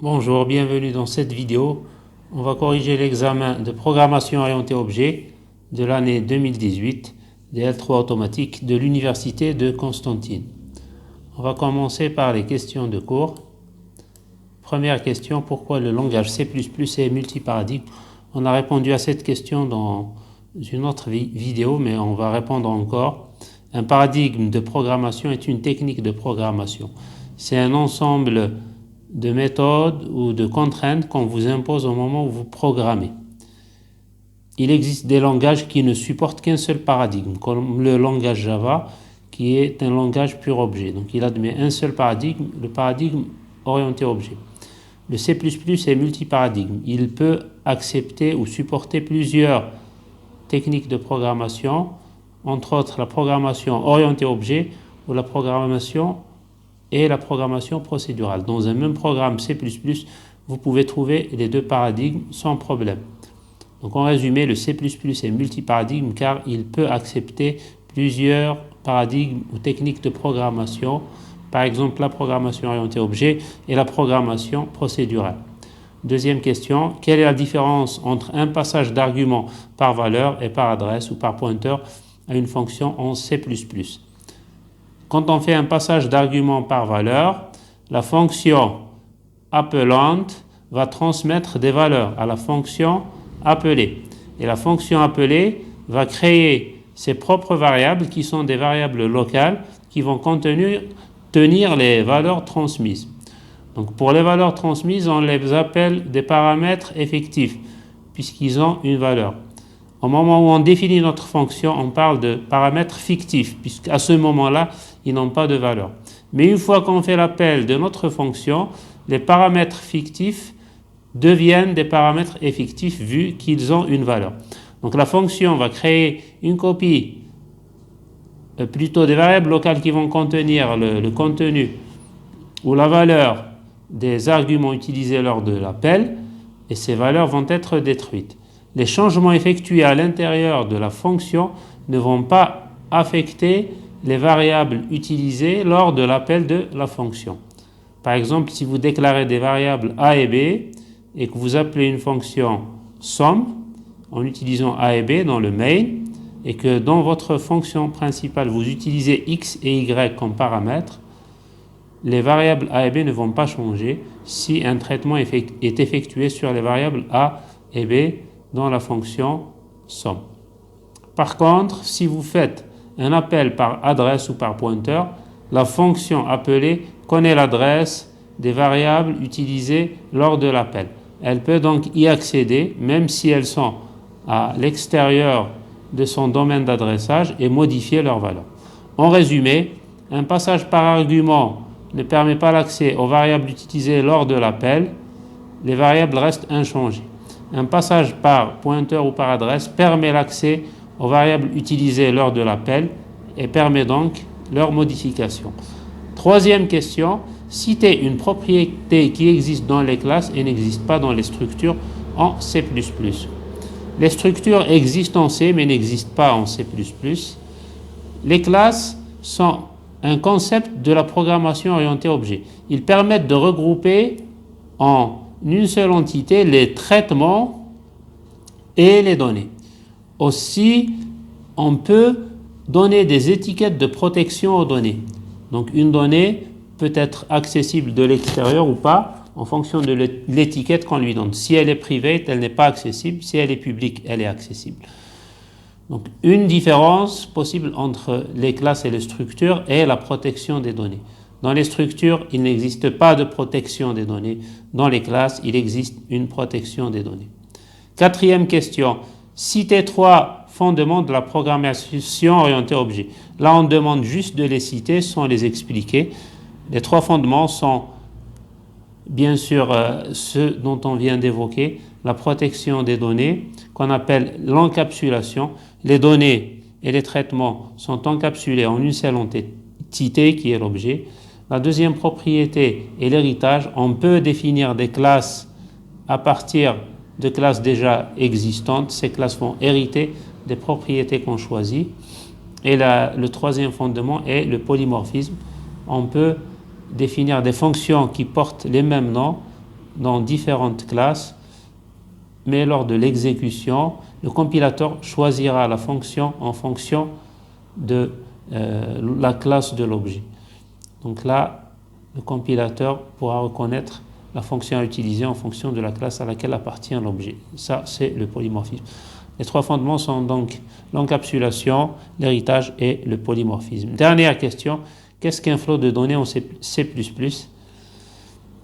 Bonjour, bienvenue dans cette vidéo. On va corriger l'examen de programmation orientée objet de l'année 2018 des L3 automatiques de l'Université de Constantine. On va commencer par les questions de cours. Première question, pourquoi le langage C++ est multiparadigme? On a répondu à cette question dans une autre vidéo, mais on va répondre encore. Un paradigme de programmation est une technique de programmation. C'est un ensemble de méthodes ou de contraintes qu'on vous impose au moment où vous programmez. Il existe des langages qui ne supportent qu'un seul paradigme, comme le langage Java, qui est un langage pur objet. Donc il admet un seul paradigme, le paradigme orienté objet. Le C++ est multiparadigme. Il peut accepter ou supporter plusieurs techniques de programmation, entre autres la programmation orientée objet ou la programmation procédurale. Dans un même programme C++, vous pouvez trouver les deux paradigmes sans problème. Donc en résumé, le C++ est multiparadigme car il peut accepter plusieurs paradigmes ou techniques de programmation, par exemple la programmation orientée objet et la programmation procédurale. Deuxième question, quelle est la différence entre un passage d'argument par valeur et par adresse ou par pointeur à une fonction en C++? Quand on fait un passage d'argument par valeur, la fonction appelante va transmettre des valeurs à la fonction appelée. Et la fonction appelée va créer ses propres variables qui sont des variables locales qui vont tenir les valeurs transmises. Donc pour les valeurs transmises, on les appelle des paramètres effectifs puisqu'ils ont une valeur. Au moment où on définit notre fonction, on parle de paramètres fictifs, puisqu'à ce moment-là, ils n'ont pas de valeur. Mais une fois qu'on fait l'appel de notre fonction, les paramètres fictifs deviennent des paramètres effectifs vu qu'ils ont une valeur. Donc la fonction va créer une copie, plutôt des variables locales qui vont contenir le contenu ou la valeur des arguments utilisés lors de l'appel, et ces valeurs vont être détruites. Les changements effectués à l'intérieur de la fonction ne vont pas affecter les variables utilisées lors de l'appel de la fonction. Par exemple, si vous déclarez des variables a et b et que vous appelez une fonction sum en utilisant a et b dans le main et que dans votre fonction principale vous utilisez x et y comme paramètres, les variables a et b ne vont pas changer si un traitement est effectué sur les variables a et b dans la fonction sum. Par contre, si vous faites un appel par adresse ou par pointeur, la fonction appelée connaît l'adresse des variables utilisées lors de l'appel. Elle peut donc y accéder même si elles sont à l'extérieur de son domaine d'adressage et modifier leur valeur. En résumé, un passage par argument ne permet pas l'accès aux variables utilisées lors de l'appel. Les variables restent inchangées. Un passage par pointeur ou par adresse permet l'accès aux variables utilisées lors de l'appel et permet donc leur modification. Troisième question, citez une propriété qui existe dans les classes et n'existe pas dans les structures en C++. Les structures existent en C mais n'existent pas en C++. Les classes sont un concept de la programmation orientée objet. Ils permettent de regrouper en une seule entité les traitements et les données. Aussi, on peut donner des étiquettes de protection aux données. Donc une donnée peut être accessible de l'extérieur ou pas en fonction de l'étiquette qu'on lui donne. Si elle est privée, elle n'est pas accessible. Si elle est publique, elle est accessible. Donc une différence possible entre les classes et les structures est la protection des données. Dans les structures, il n'existe pas de protection des données. Dans les classes, il existe une protection des données. Quatrième question, citez 3 fondements de la programmation orientée objet. Là, on demande juste de les citer sans les expliquer. Les 3 fondements sont bien sûr ceux dont on vient d'évoquer, la protection des données, qu'on appelle l'encapsulation. Les données et les traitements sont encapsulés en une seule entité qui est l'objet. La deuxième propriété est l'héritage. On peut définir des classes à partir de classes déjà existantes. Ces classes vont hériter des propriétés qu'on choisit. Et le troisième fondement est le polymorphisme. On peut définir des fonctions qui portent les mêmes noms dans différentes classes, mais lors de l'exécution, le compilateur choisira la fonction en fonction de la classe de l'objet. Donc là, le compilateur pourra reconnaître la fonction à utiliser en fonction de la classe à laquelle appartient l'objet. Ça, c'est le polymorphisme. Les trois fondements sont donc l'encapsulation, l'héritage et le polymorphisme. Dernière question, qu'est-ce qu'un flot de données en C++?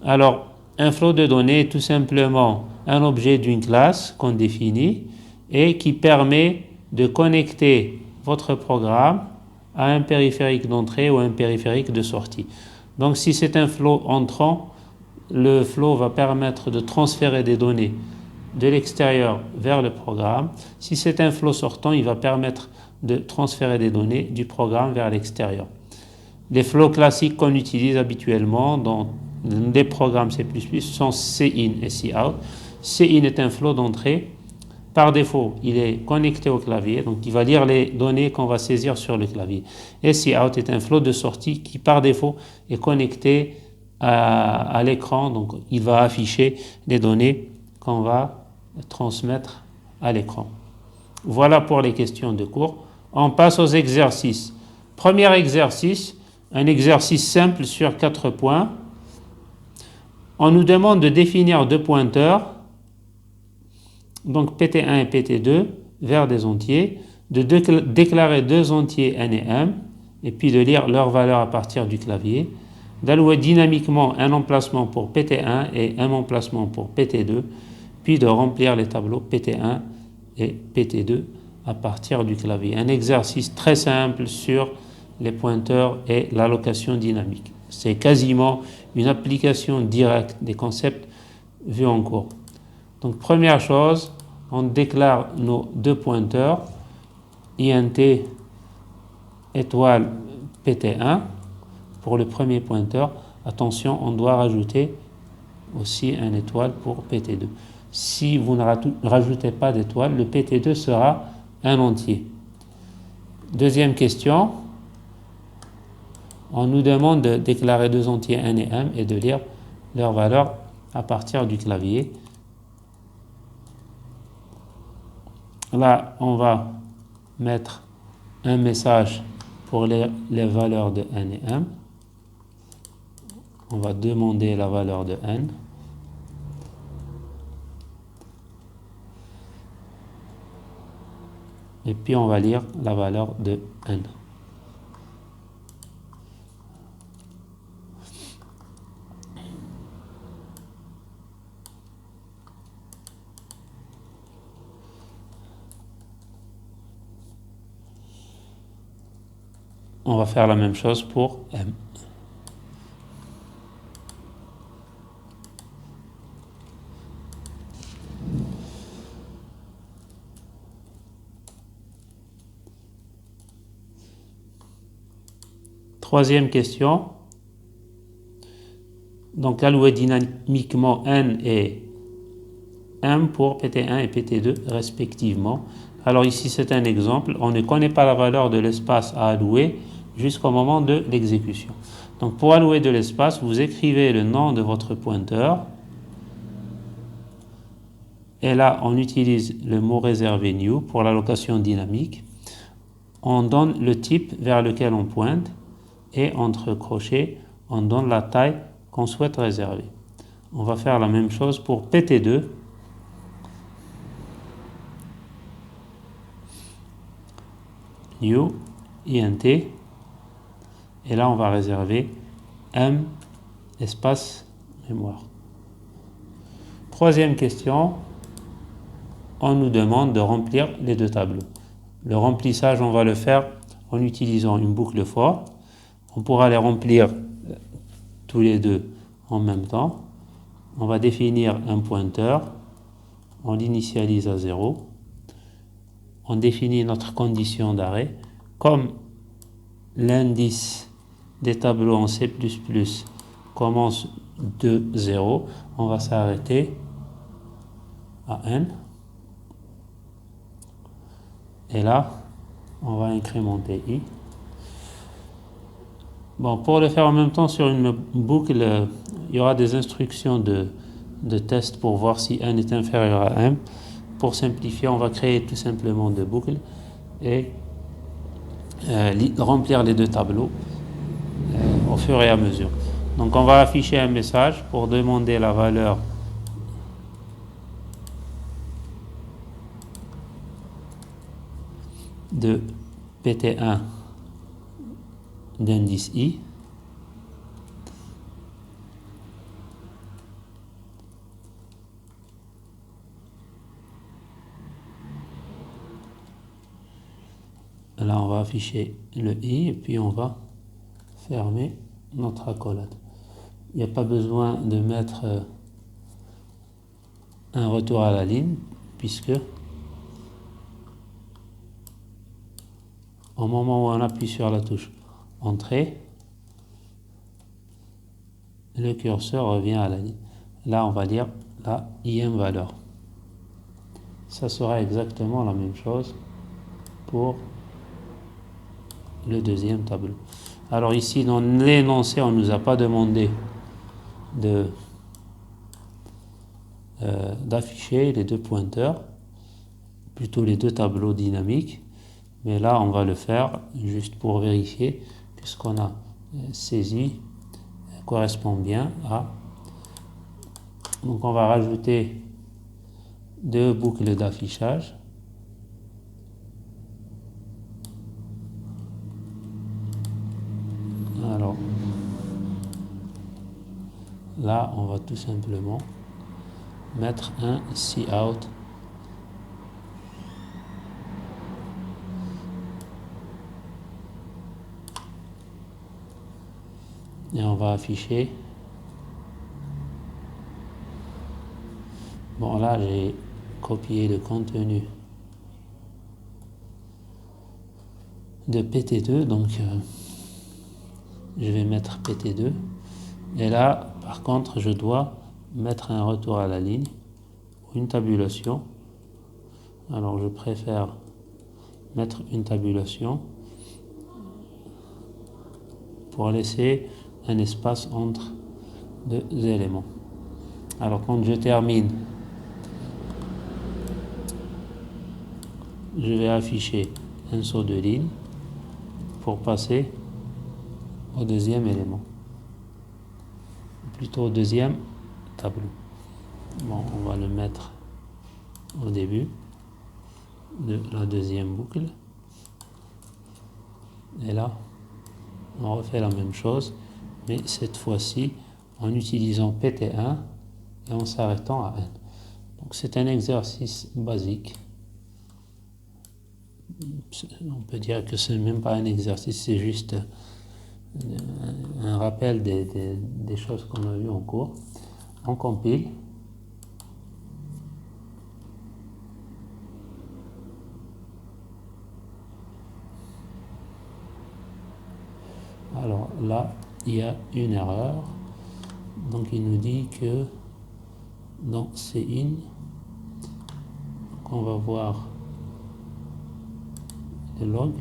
Alors, un flot de données est tout simplement un objet d'une classe qu'on définit et qui permet de connecter votre programme à un périphérique d'entrée ou un périphérique de sortie. Donc, si c'est un flot entrant, le flow va permettre de transférer des données de l'extérieur vers le programme. Si c'est un flow sortant, il va permettre de transférer des données du programme vers l'extérieur. Les flows classiques qu'on utilise habituellement dans des programmes C++ sont CIN et COUT. CIN est un flow d'entrée. Par défaut, il est connecté au clavier, donc il va lire les données qu'on va saisir sur le clavier. Et COUT est un flow de sortie qui, par défaut, est connecté à l'écran, donc il va afficher les données qu'on va transmettre à l'écran. Voilà pour les questions de cours. On passe aux exercices. Premier exercice, un exercice simple sur 4 points. On nous demande de définir deux pointeurs, donc PT1 et PT2, vers des entiers, de déclarer deux entiers n et m, et puis de lire leurs valeurs à partir du clavier, d'allouer dynamiquement un emplacement pour PT1 et un emplacement pour PT2, puis de remplir les tableaux PT1 et PT2 à partir du clavier. Un exercice très simple sur les pointeurs et l'allocation dynamique. C'est quasiment une application directe des concepts vus en cours. Donc première chose, on déclare nos deux pointeurs, int étoile PT1 pour le premier pointeur. Attention, on doit rajouter aussi un étoile pour PT2. Si vous ne rajoutez pas d'étoile, le PT2 sera un entier. Deuxième question, on nous demande de déclarer deux entiers n et m et de lire leurs valeurs à partir du clavier. Là, on va mettre un message pour les valeurs de n et m. On va demander la valeur de n. Et puis on va lire la valeur de n. On va faire la même chose pour m. Troisième question. Donc, allouer dynamiquement n et m pour PT1 et PT2 respectivement. Alors ici, c'est un exemple. On ne connaît pas la valeur de l'espace à allouer jusqu'au moment de l'exécution. Donc, pour allouer de l'espace, vous écrivez le nom de votre pointeur. Et là, on utilise le mot réservé new pour l'allocation dynamique. On donne le type vers lequel on pointe. Et entre crochets, on donne la taille qu'on souhaite réserver. On va faire la même chose pour PT2. New, int. Et là, on va réserver M, espace mémoire. Troisième question, on nous demande de remplir les deux tableaux. Le remplissage, on va le faire en utilisant une boucle for. On pourra les remplir tous les deux en même temps. On va définir un pointeur. On l'initialise à 0. On définit notre condition d'arrêt. Comme l'indice des tableaux en C++ commence de 0, on va s'arrêter à n. Et là, on va incrémenter i. Bon, pour le faire en même temps sur une boucle, il y aura des instructions de de test pour voir si n est inférieur à m. Pour simplifier, on va créer tout simplement deux boucles et remplir les deux tableaux au fur et à mesure. Donc on va afficher un message pour demander la valeur de PT1 d'indice I. Là, on va afficher le I et puis on va fermer notre accolade. Il n'y a pas besoin de mettre un retour à la ligne puisque au moment où on appuie sur la touche Entrée, le curseur revient à la ligne. Là, on va lire la IM valeur. Ça sera exactement la même chose pour le deuxième tableau. Alors ici, dans l'énoncé, on ne nous a pas demandé d'afficher les deux pointeurs, plutôt les deux tableaux dynamiques. Mais là, on va le faire juste pour vérifier que ce qu'on a saisi correspond bien à... Donc on va rajouter deux boucles d'affichage. Alors là, on va tout simplement mettre un cout. Et on va afficher. Bon, là, j'ai copié le contenu de PT2, donc je vais mettre PT2. Et là, par contre, je dois mettre un retour à la ligne ou une tabulation. Alors, je préfère mettre une tabulation pour laisser un espace entre deux éléments. Alors, quand je termine, je vais afficher un saut de ligne pour passer au deuxième élément, plutôt au deuxième tableau. Bon, on va le mettre au début de la deuxième boucle. Et là, on refait la même chose, mais cette fois-ci en utilisant PT1 et en s'arrêtant à N. Donc c'est un exercice basique. On peut dire que ce n'est même pas un exercice, c'est juste un rappel des choses qu'on a vues en cours. On compile. Alors là, il y a une erreur. Donc il nous dit que dans CIN, on va voir le log.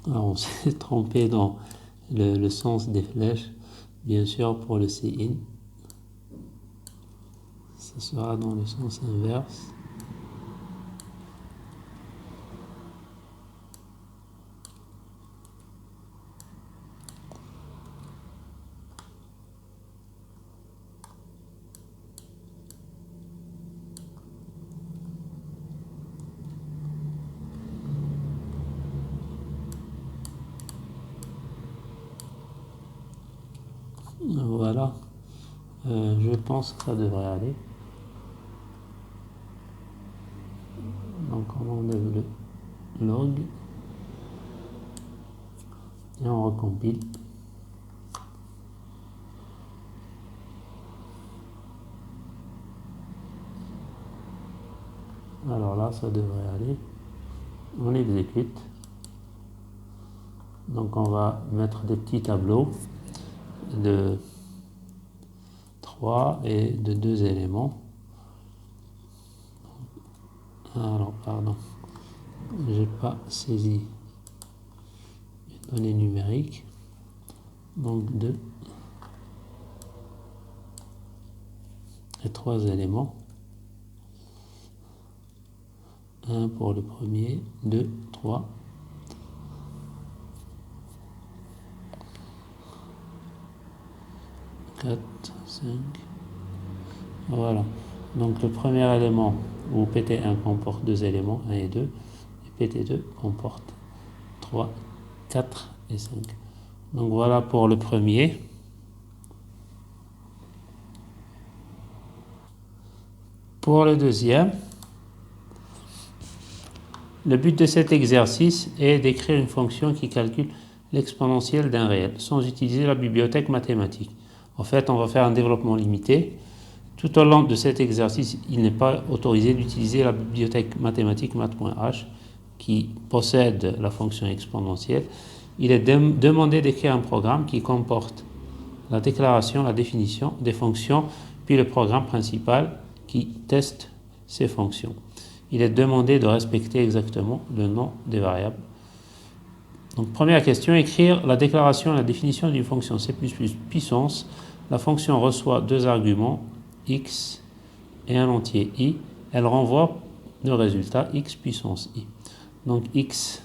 Alors on s'est trompé dans le sens des flèches. Bien sûr, pour le CIN, ce sera dans le sens inverse. Voilà, je pense que ça devrait aller. Donc on enlève le log et on recompile. Alors là, ça devrait aller. On exécute. Donc on va mettre des petits tableaux de 3 et de 2 éléments. Alors, pardon, j'ai pas saisi les données numériques. Donc 2 et 3 éléments. 1 pour le premier, 2, 3. Quatre, 5. Voilà. Donc le premier élément, ou PT1 comporte 2 éléments, 1 et 2. Et PT2 comporte 3, 4 et 5. Donc voilà pour le premier. Pour le deuxième, le but de cet exercice est d'écrire une fonction qui calcule l'exponentielle d'un réel sans utiliser la bibliothèque mathématique. En fait, on va faire un développement limité. Tout au long de cet exercice, il n'est pas autorisé d'utiliser la bibliothèque mathématique math.h qui possède la fonction exponentielle. Il est demandé d'écrire un programme qui comporte la déclaration, la définition des fonctions, puis le programme principal qui teste ces fonctions. Il est demandé de respecter exactement le nom des variables. Donc première question, écrire la déclaration et la définition d'une fonction C++ puissance. La fonction reçoit 2 arguments, x et un entier i. Elle renvoie le résultat x puissance i. Donc x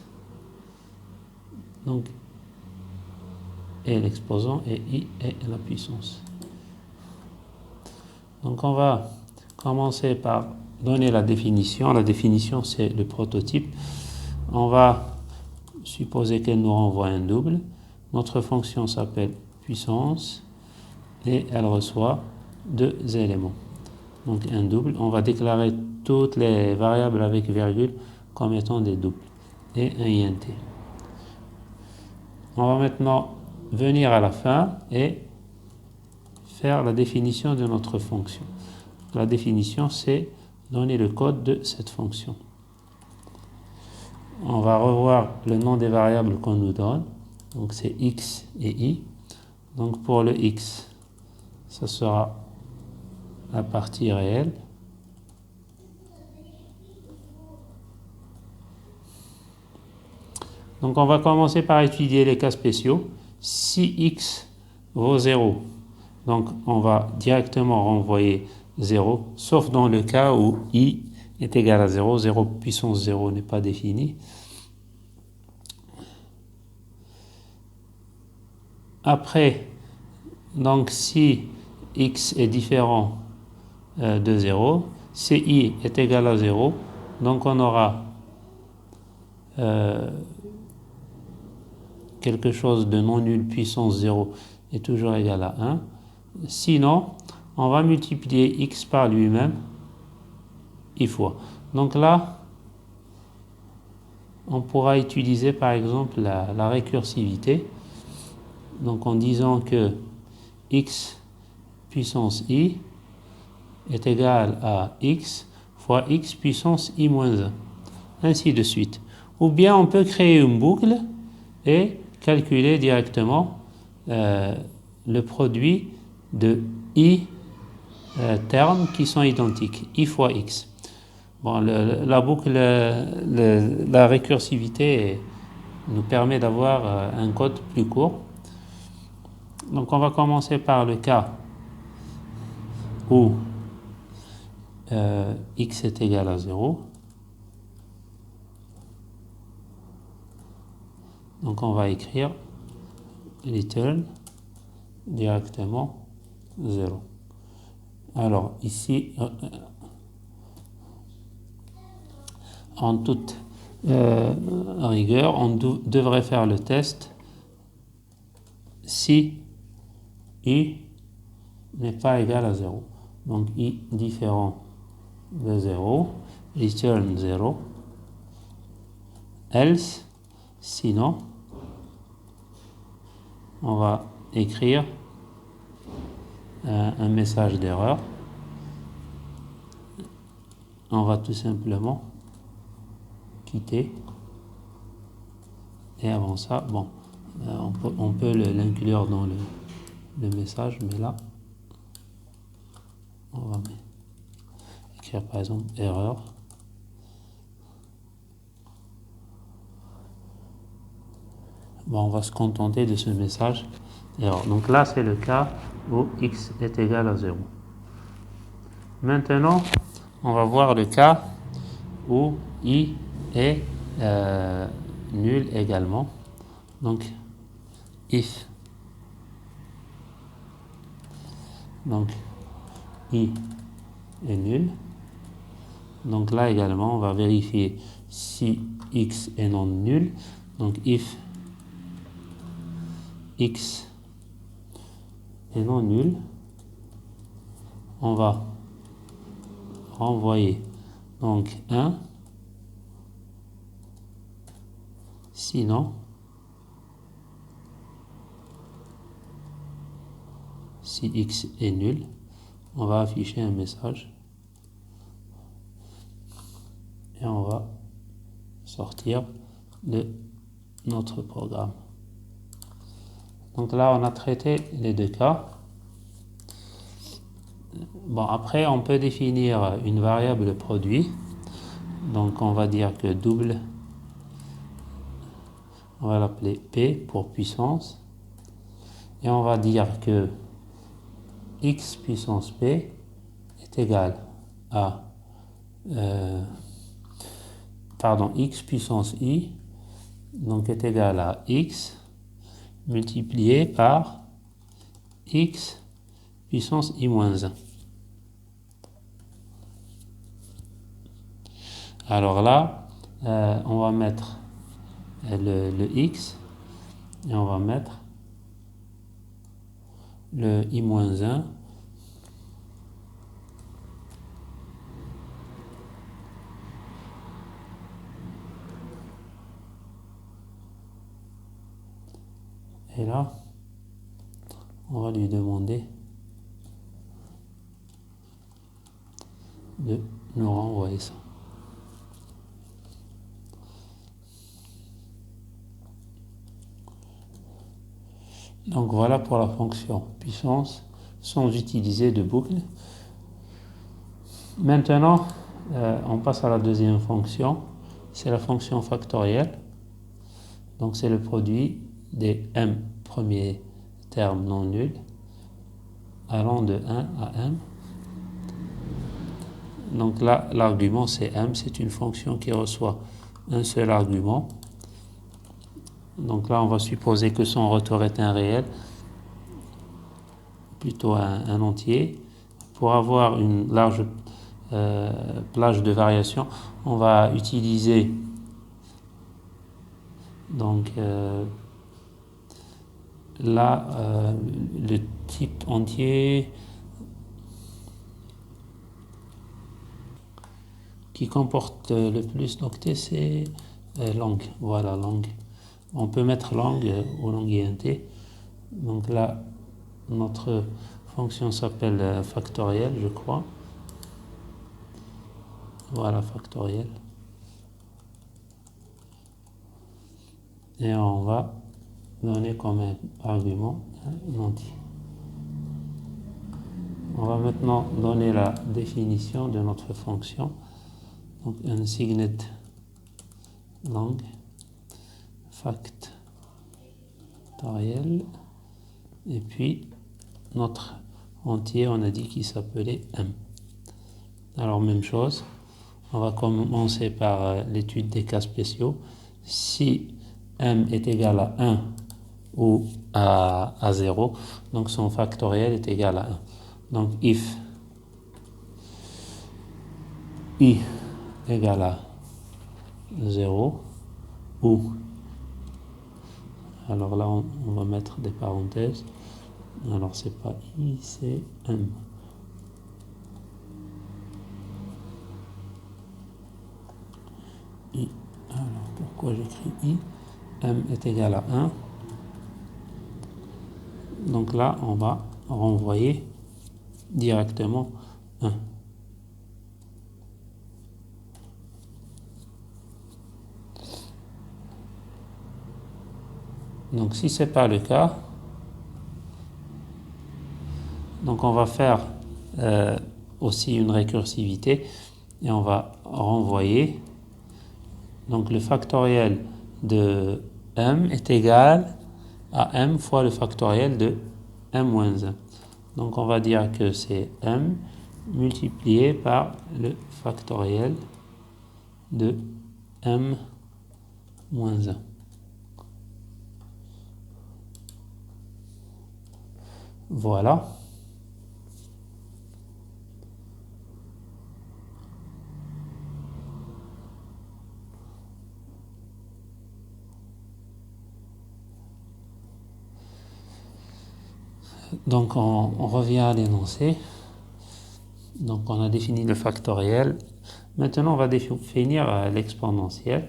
est l'exposant et i est la puissance. Donc on va commencer par donner la définition. La définition, c'est le prototype. On va supposer qu'elle nous renvoie un double. Notre fonction s'appelle puissance et elle reçoit 2 éléments. Donc un double. On va déclarer toutes les variables avec virgule comme étant des doubles et un int. On va maintenant venir à la fin et faire la définition de notre fonction. La définition, c'est donner le code de cette fonction. On va revoir le nom des variables qu'on nous donne. Donc c'est x et i. Donc pour le x, ça sera la partie réelle. Donc on va commencer par étudier les cas spéciaux. Si x vaut 0, donc on va directement renvoyer 0, sauf dans le cas où i est égal à 0, 0 puissance 0 n'est pas défini. Après, donc si x est différent de 0, si i est égal à 0, donc on aura quelque chose de non nul puissance 0 est toujours égal à 1. Sinon, on va multiplier x par lui-même i fois. Donc là, on pourra utiliser par exemple la récursivité. Donc en disant que x puissance i est égal à x fois x puissance i moins 1. Ainsi de suite. Ou bien on peut créer une boucle et calculer directement le produit de i termes qui sont identiques, i fois x. Bon, la boucle, la récursivité nous permet d'avoir un code plus court. Donc on va commencer par le cas où x est égal à 0. Donc on va écrire return directement 0. Alors ici, en toute rigueur, on devrait faire le test si i n'est pas égal à 0. Donc i différent de 0, return 0, else, sinon, on va écrire un message d'erreur. on va tout simplement quitter. Et avant ça, bon, on peut l'inclure dans le message, mais là, on va écrire par exemple erreur. Bon, on va se contenter de ce message erreur. Donc là, c'est le cas où x est égal à 0. Maintenant, on va voir le cas où i est nul également. Donc, if. Donc, i est nul. Donc là également, on va vérifier si x est non nul. Donc, if x est non nul, on va renvoyer donc 1, sinon, si x est nul, on va afficher un message et on va sortir de notre programme. Donc là, on a traité les deux cas. Bon, après, on peut définir une variable produit. Donc, on va dire que double, on va l'appeler P pour puissance. Et on va dire que x puissance P est égal à x puissance I, donc est égal à x multiplié par x puissance I moins 1. Alors là, on va mettre le x et on va mettre le I moins 1 et là, on va lui demander de nous renvoyer ça. Donc voilà pour la fonction puissance sans utiliser de boucle. Maintenant, on passe à la deuxième fonction, c'est la fonction factorielle. Donc c'est le produit des m premiers termes non nuls allant de 1 à m. Donc là, l'argument c'est m, c'est une fonction qui reçoit un seul argument. Donc là, on va supposer que son retour est un réel, plutôt un entier. Pour avoir une large plage de variation, on va utiliser donc là le type entier qui comporte le plus d'octets, c'est langue. Voilà, langue. On peut mettre langue ou langue int. Donc là, notre fonction s'appelle factoriel, je crois. Voilà, factoriel. Et on va donner comme argument un entier. On va maintenant donner la définition de notre fonction. Donc un signet langue factoriel. Et puis notre entier, on a dit qu'il s'appelait m. Alors même chose, on va commencer par l'étude des cas spéciaux. Si m est égal à 1 ou à 0, donc son factoriel est égal à 1. Donc if i égale à 0 ou, alors là on va mettre des parenthèses, alors c'est pas i, c'est m. I, alors pourquoi j'écris i? M est égal à 1. Donc là, on va renvoyer directement 1. Donc si ce n'est pas le cas, donc on va faire aussi une récursivité et on va renvoyer. Donc le factoriel de m est égal à m fois le factoriel de m-1. Donc on va dire que c'est m multiplié par le factoriel de m-1. Voilà. Donc on revient à l'énoncé. Donc on a défini le factoriel. Maintenant on va définir l'exponentielle.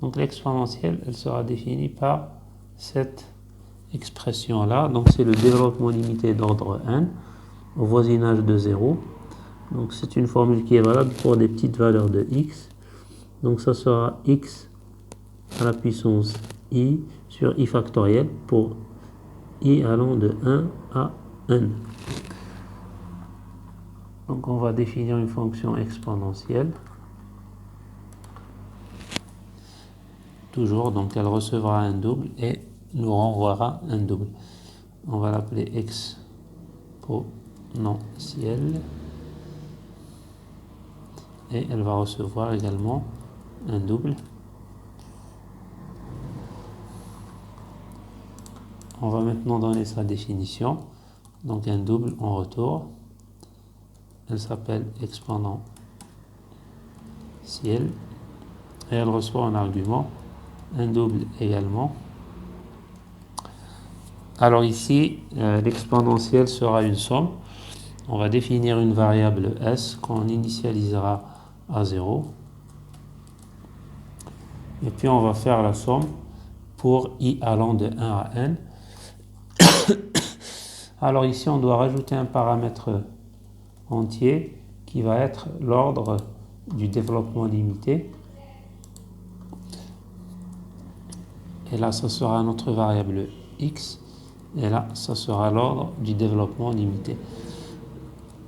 Donc l'exponentielle, elle sera définie par cette expression-là. Donc c'est le développement limité d'ordre n au voisinage de 0. Donc c'est une formule qui est valable pour des petites valeurs de x. Donc ça sera x à la puissance i sur i factoriel pour i allant de 1 à n. Donc on va définir une fonction exponentielle. Toujours, donc elle recevra un double et nous renvoiera un double. On va l'appeler exponentielle. Et elle va recevoir également un double. On va maintenant donner sa définition. Donc un double en retour. Elle s'appelle exponentielle. Et elle reçoit un argument, un double également. Alors ici, l'exponentielle sera une somme. On va définir une variable s qu'on initialisera à 0. Et puis on va faire la somme pour i allant de 1 à n. Alors ici, on doit rajouter un paramètre entier qui va être l'ordre du développement limité. Et là, ça sera notre variable x. Et là, ça sera l'ordre du développement limité.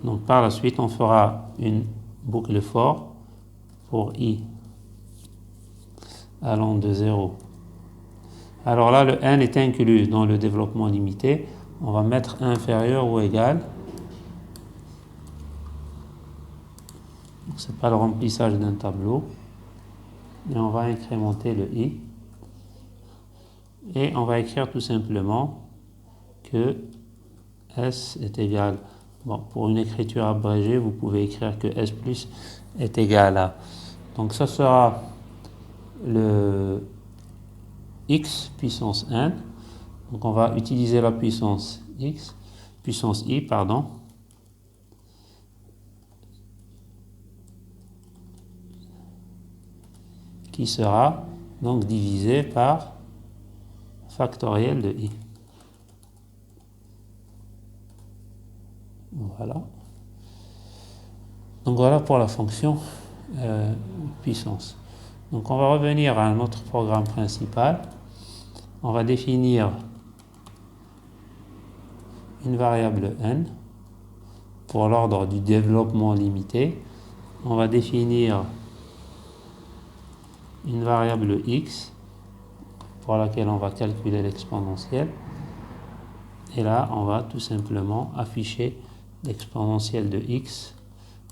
Donc par la suite, on fera une boucle for pour i allant de 0. Alors là, le n est inclus dans le développement limité. On va mettre inférieur ou égal. Ce n'est pas le remplissage d'un tableau. Et on va incrémenter le i. Et on va écrire tout simplement que s est égal. Bon, pour une écriture abrégée, vous pouvez écrire que s plus est égal à. Donc ça sera le x puissance n. Donc on va utiliser la puissance x, puissance i, pardon. Qui sera donc divisé par factoriel de i. Voilà. Donc voilà pour la fonction puissance. Donc on va revenir à notre programme principal. On va définir une variable n pour l'ordre du développement limité. On va définir une variable x pour laquelle on va calculer l'exponentielle. Et là, on va tout simplement afficher l'exponentielle de x.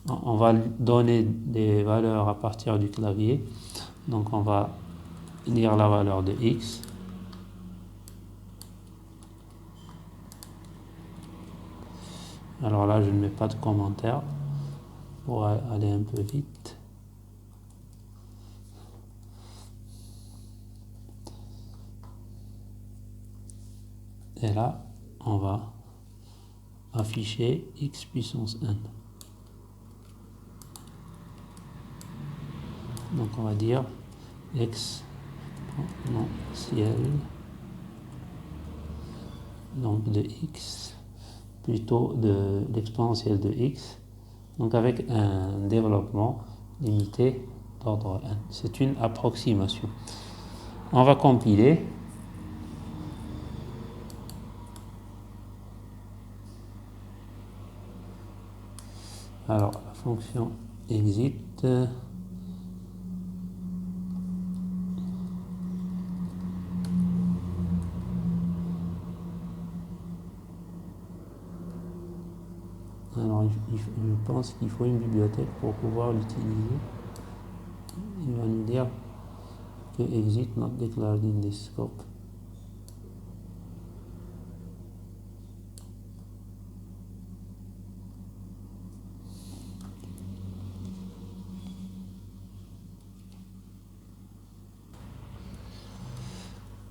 On va donner des valeurs à partir du clavier. Donc on va lire la valeur de x. Alors là, je ne mets pas de commentaire pour aller un peu vite. Et là, on va afficher x puissance n. Donc on va dire exponentielle donc de x, plutôt de l'exponentielle de x, donc avec un développement limité d'ordre n. C'est une approximation. On va compiler. Alors, la fonction exit. Alors, je pense qu'il faut une bibliothèque pour pouvoir l'utiliser. Il va nous dire que exit not declared in this scope.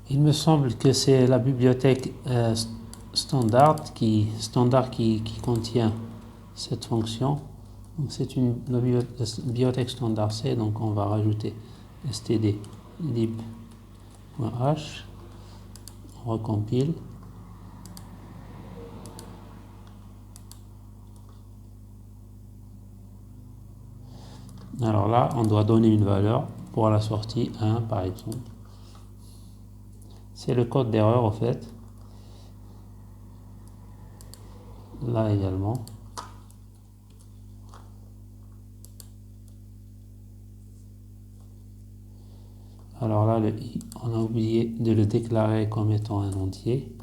Il me semble que c'est la bibliothèque standard qui contient cette fonction. C'est la bibliothèque standard C, donc on va rajouter std lib.h, on recompile. Alors là, on doit donner une valeur pour la sortie 1 par exemple. C'est le code d'erreur en fait. Là également. Alors là, le i, on a oublié de le déclarer comme étant un entier.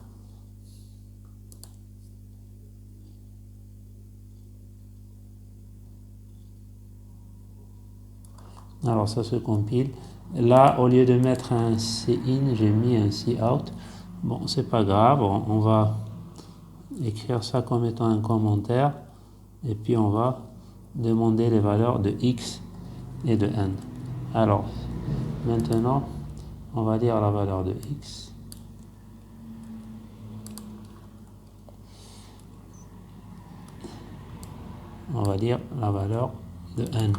Alors ça se compile. Là, au lieu de mettre un cin, j'ai mis un cout. Bon, c'est pas grave, on va écrire ça comme étant un commentaire. Et puis on va demander les valeurs de x et de n. Alors, maintenant, on va lire la valeur de x. On va lire la valeur de n.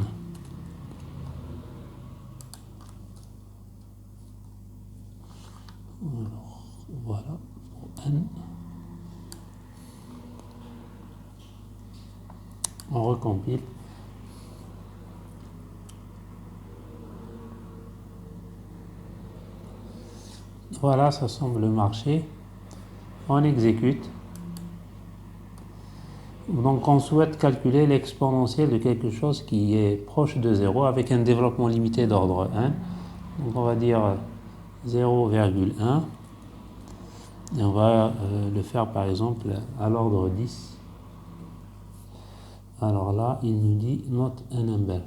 Alors, voilà pour n. On recompile. Voilà, ça semble marcher. On exécute. Donc on souhaite calculer l'exponentielle de quelque chose qui est proche de 0 avec un développement limité d'ordre 1. Donc on va dire 0,1 et on va le faire par exemple à l'ordre 10. Alors là, il nous dit not a number.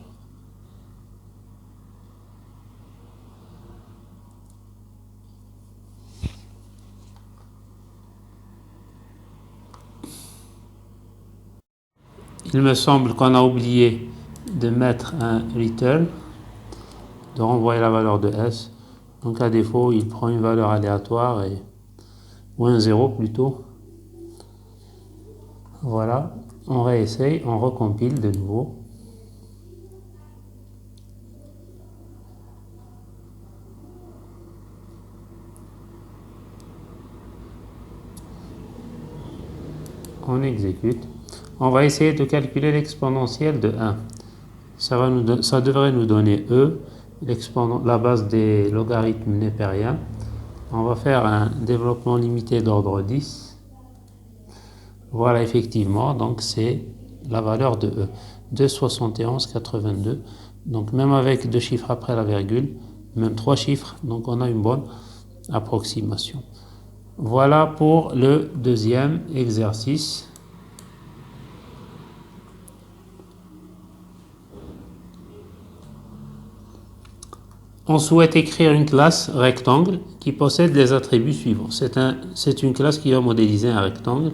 Il me semble qu'on a oublié de mettre un return, de renvoyer la valeur de S. Donc à défaut, il prend une valeur aléatoire ou un 0 plutôt. Voilà, on réessaye, on recompile de nouveau. On exécute. On va essayer de calculer l'exponentielle de 1. Ça devrait nous donner E, la base des logarithmes népériens. On va faire un développement limité d'ordre 10. Voilà, effectivement, donc c'est la valeur de E, 2,7182. Donc même avec 2 chiffres après la virgule, même 3 chiffres, donc on a une bonne approximation. Voilà pour le deuxième exercice. On souhaite écrire une classe rectangle qui possède les attributs suivants. C'est une classe qui va modéliser un rectangle.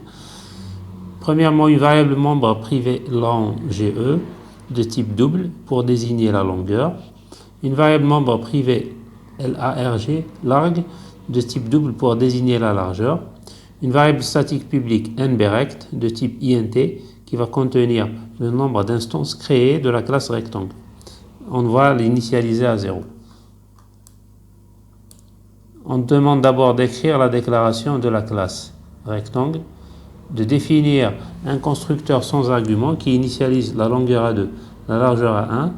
Premièrement, une variable membre privée long GE de type double pour désigner la longueur. Une variable membre privée LARG large de type double pour désigner la largeur. Une variable statique publique nBrect de type int qui va contenir le nombre d'instances créées de la classe rectangle. On va l'initialiser à 0. On demande d'abord d'écrire la déclaration de la classe rectangle, de définir un constructeur sans argument qui initialise la longueur à 2, la largeur à 1,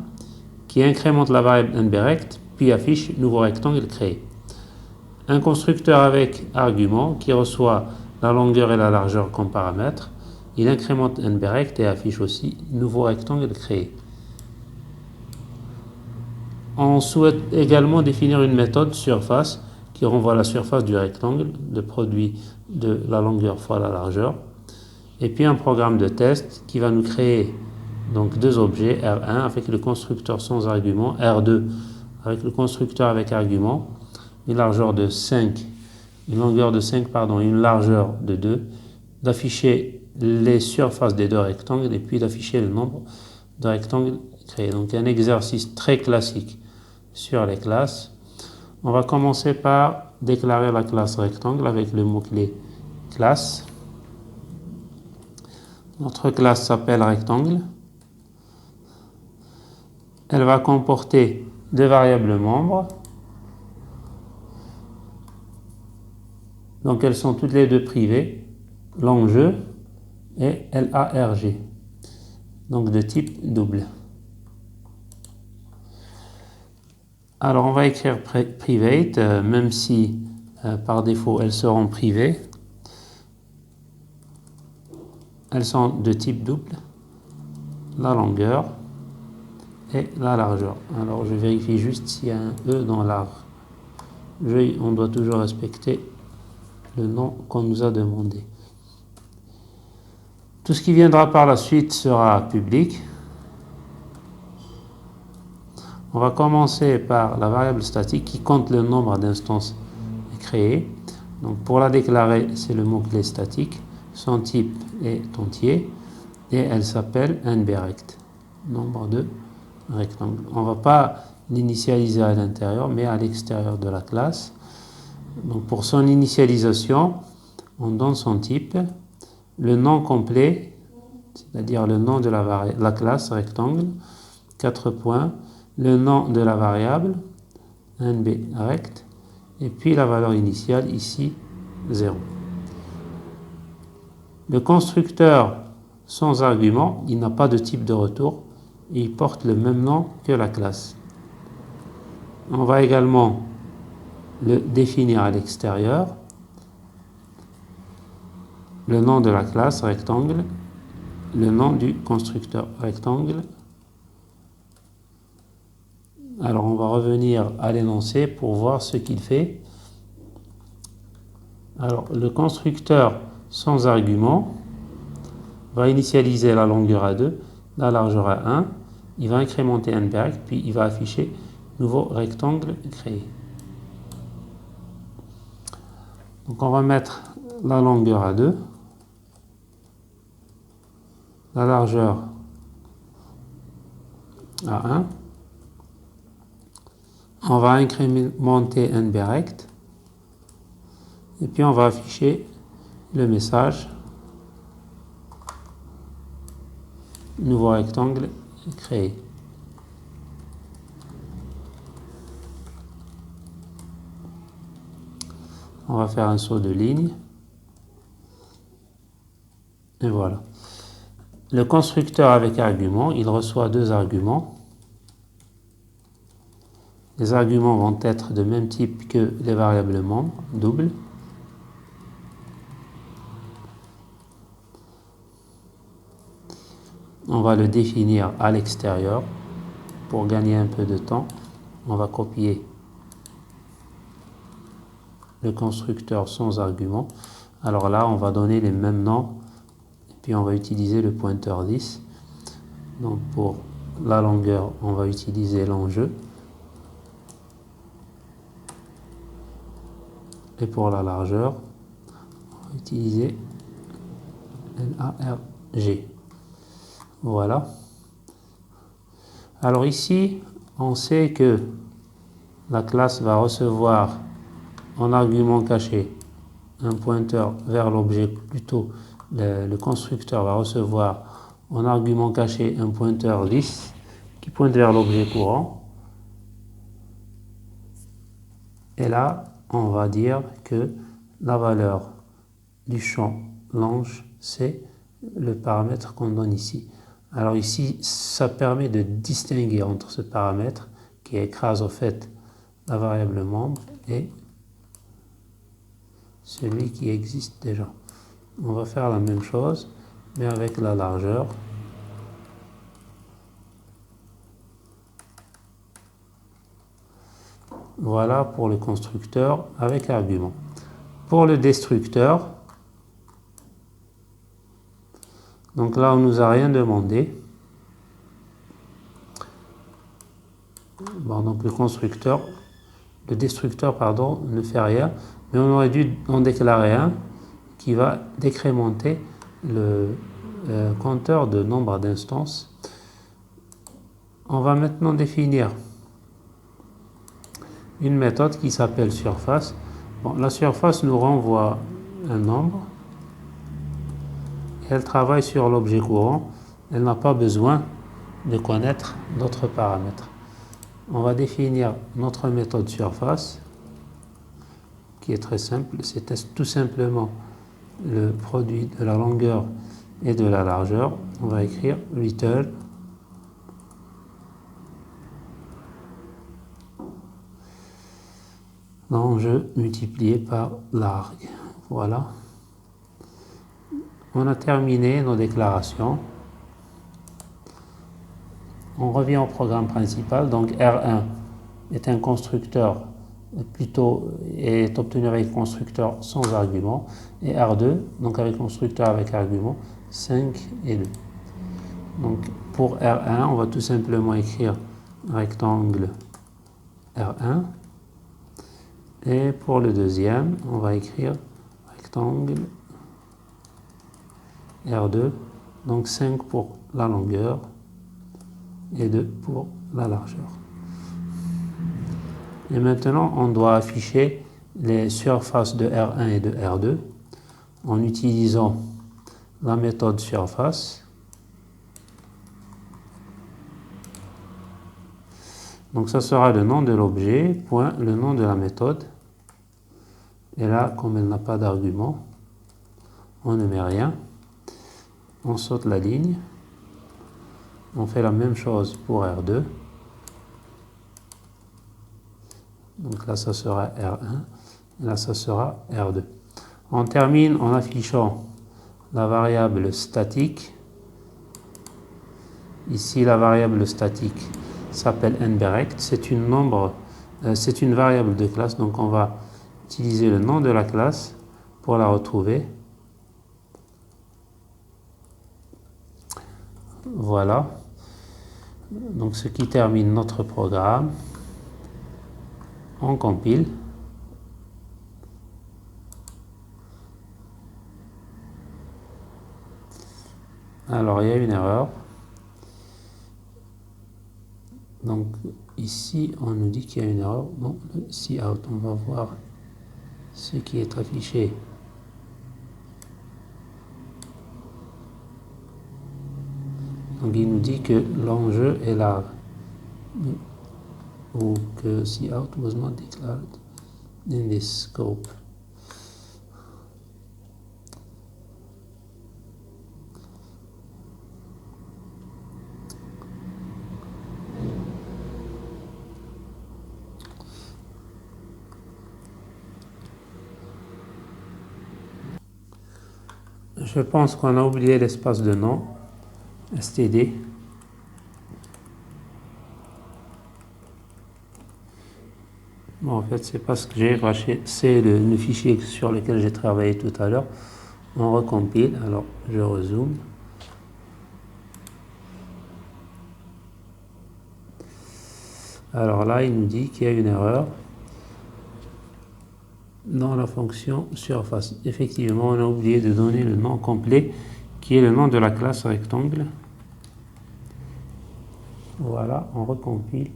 qui incrémente la variable nBrect, puis affiche nouveau rectangle créé. Un constructeur avec argument qui reçoit la longueur et la largeur comme paramètres, il incrémente nBrect et affiche aussi nouveau rectangle créé. On souhaite également définir une méthode surface qui renvoie la surface du rectangle, le produit de la longueur fois la largeur, et puis un programme de test qui va nous créer donc deux objets, R1 avec le constructeur sans argument, R2 avec le constructeur avec argument, une largeur de 5, une longueur de 5, pardon, une largeur de 2, d'afficher les surfaces des deux rectangles et puis d'afficher le nombre de rectangles créés. Donc un exercice très classique sur les classes. On va commencer par déclarer la classe rectangle avec le mot-clé classe. Notre classe s'appelle rectangle. Elle va comporter deux variables membres. Donc elles sont toutes les deux privées, l'enjeu et LARG, donc de type double. Alors on va écrire private, même si par défaut elles seront privées. Elles sont de type double, la longueur et la largeur. Alors je vérifie juste s'il y a un E dans l'arbre. On doit toujours respecter le nom qu'on nous a demandé. Tout ce qui viendra par la suite sera public. On va commencer par la variable statique qui compte le nombre d'instances créées. Donc pour la déclarer, c'est le mot-clé statique. Son type est entier et elle s'appelle nBrect, nombre de rectangles. On ne va pas l'initialiser à l'intérieur, mais à l'extérieur de la classe. Donc pour son initialisation, on donne son type, le nom complet, c'est-à-dire le nom de la classe rectangle, 4 points, le nom de la variable, nBrect, et puis la valeur initiale, ici, 0. Le constructeur sans argument, il n'a pas de type de retour, et il porte le même nom que la classe. On va également le définir à l'extérieur, le nom de la classe rectangle, le nom du constructeur rectangle. Alors on va revenir à l'énoncé pour voir ce qu'il fait. Alors le constructeur sans argument va initialiser la longueur à 2, la largeur à 1, il va incrémenter nBrect, puis il va afficher nouveau rectangle créé. Donc on va mettre la longueur à 2, la largeur à 1, on va incrémenter nBrect, et puis on va afficher le message nouveau rectangle créé. On va faire un saut de ligne. Et voilà. Le constructeur avec argument, il reçoit deux arguments. Les arguments vont être de même type que les variables membres, double. On va le définir à l'extérieur. Pour gagner un peu de temps, on va copier le constructeur sans argument. Alors là, on va donner les mêmes noms, et puis on va utiliser le pointeur 10. Donc pour la longueur, on va utiliser l'enjeu. Et pour la largeur, on va utiliser LARG. Voilà. Alors ici, on sait que la classe va recevoir en argument caché un pointeur vers l'objet, plutôt le constructeur va recevoir en argument caché un pointeur 10 qui pointe vers l'objet courant. Et là, on va dire que la valeur du champ longe, c'est le paramètre qu'on donne ici. Alors ici, ça permet de distinguer entre ce paramètre qui écrase au fait la variable membre et celui qui existe déjà. On va faire la même chose, mais avec la largeur. Voilà pour le constructeur avec argument. Pour le destructeur, donc là on nous a rien demandé. Bon, donc le destructeur pardon, ne fait rien, mais on aurait dû en déclarer un qui va décrémenter le compteur de nombre d'instances. On va maintenant définir une méthode qui s'appelle surface. Bon, la surface nous renvoie un nombre. Elle travaille sur l'objet courant. Elle n'a pas besoin de connaître d'autres paramètres. On va définir notre méthode surface, qui est très simple. C'est tout simplement le produit de la longueur et de la largeur. On va écrire return l'enjeu multiplié par l'arg. Voilà. On a terminé nos déclarations. On revient au programme principal. Donc R1 est un constructeur est obtenu avec constructeur sans argument, et R2 donc avec constructeur avec argument 5 et 2. Donc pour R1 on va tout simplement écrire rectangle R1, et pour le deuxième on va écrire rectangle R2, donc 5 pour la longueur et 2 pour la largeur. Et maintenant, on doit afficher les surfaces de R1 et de R2 en utilisant la méthode surface. Donc ça sera le nom de l'objet, point, le nom de la méthode. Et là, comme elle n'a pas d'argument, on ne met rien. On saute la ligne. On fait la même chose pour R2. Donc là, ça sera R1. Et là, ça sera R2. On termine en affichant la variable statique. Ici, la variable statique s'appelle nBerect. C'est une variable de classe. Donc, on va utiliser le nom de la classe pour la retrouver. Voilà. Donc, ce qui termine notre programme. On compile. Alors, il y a une erreur. Donc, ici, on nous dit qu'il y a une erreur. Bon, le cout, on va voir ce qui est affiché. Donc, il nous dit que l'enjeu est large. Ou que cout was not declared in this scope. Je pense qu'on a oublié l'espace de nom, std. Bon, en fait, c'est parce que j'ai raché, c'est le fichier sur lequel j'ai travaillé tout à l'heure. On recompile, alors je rezoome. Alors là, il nous dit qu'il y a une erreur dans la fonction surface. Effectivement, on a oublié de donner le nom complet, qui est le nom de la classe rectangle. Voilà, on recompile.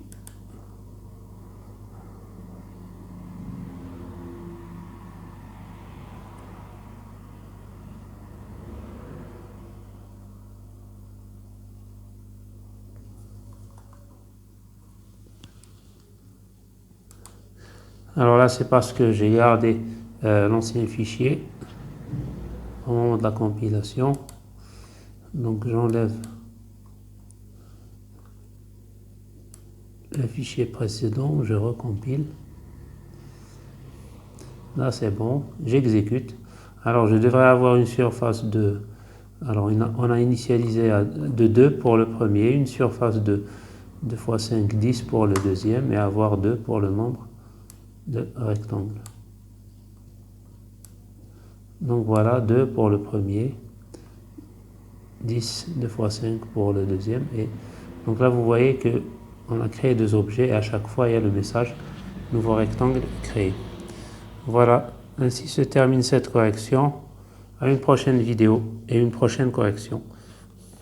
Alors là, c'est parce que j'ai gardé l'ancien fichier au moment de la compilation. Donc j'enlève le fichier précédent, je recompile. Là, c'est bon, j'exécute. Alors je devrais avoir une surface de Alors on a initialisé de 2 pour le premier, une surface de 2 fois 5, 10 pour le deuxième et avoir 2 pour le membre de rectangle. Donc voilà, 2 pour le premier, 10, 2 fois 5 pour le deuxième. Et donc là, vous voyez que on a créé deux objets et à chaque fois, il y a le message nouveau rectangle créé. Voilà, ainsi se termine cette correction. À une prochaine vidéo et une prochaine correction.